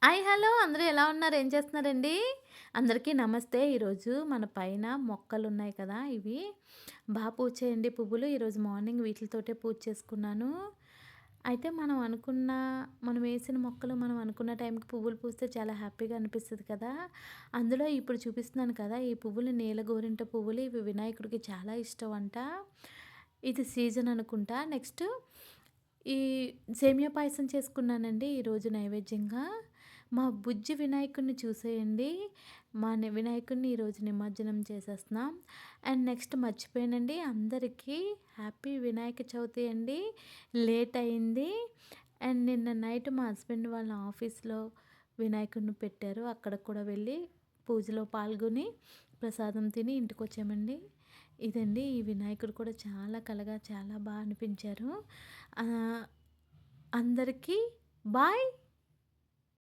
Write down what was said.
Hello! అందరూ ఎలా ఉన్నారు? ఏం చేస్తున్నారండి? అందరికీ నమస్తే. ఈరోజు మన పైన మొక్కలున్నాయి కదా! ఇవి పూచాయండి పువ్వులు. ఈరోజు మార్నింగ్ వీటిలతోటే పూజ చేసుకున్నాను. అయితే మనం వేసిన మొక్కలు మనం అనుకున్న టైంకి పువ్వులు పూస్తే చాలా హ్యాపీగా అనిపిస్తది కదా! అందులో ఇప్పుడు చూపిస్తున్నాను కదా! ఈ పువ్వులు నీల గోరింట పువ్వులు. ఇవి వినాయకుడికి చాలా ఇష్టం అంట. ఇది సీజన్ అనుకుంటా. నెక్స్ట్ ఈ సేమియా పాయసం చేసుకున్నానండి ఈరోజు నైవేద్యంగా. మా బుజ్జి వినాయకుడిని చూసేయండి. వినాయకుడిని ఈరోజు నిమజ్జనం చేసేస్తున్నాం. అండ్ నెక్స్ట్ మర్చిపోయానండి, అందరికీ హ్యాపీ వినాయక చవితి అండి. లేట్ అయింది. అండ్ నిన్న నైట్ మా హస్బెండ్ వాళ్ళ ఆఫీస్‌లో వినాయకుడిని పెట్టారు. అక్కడికి కూడా వెళ్ళి పూజలో పాల్గొని ప్రసాదం తిని ఇంటికొచ్చామండి. ఇదండి, ఈ వినాయకుడు కూడా చాలా కళగా చాలా అనిపించారు. అందరికీ బాయ్.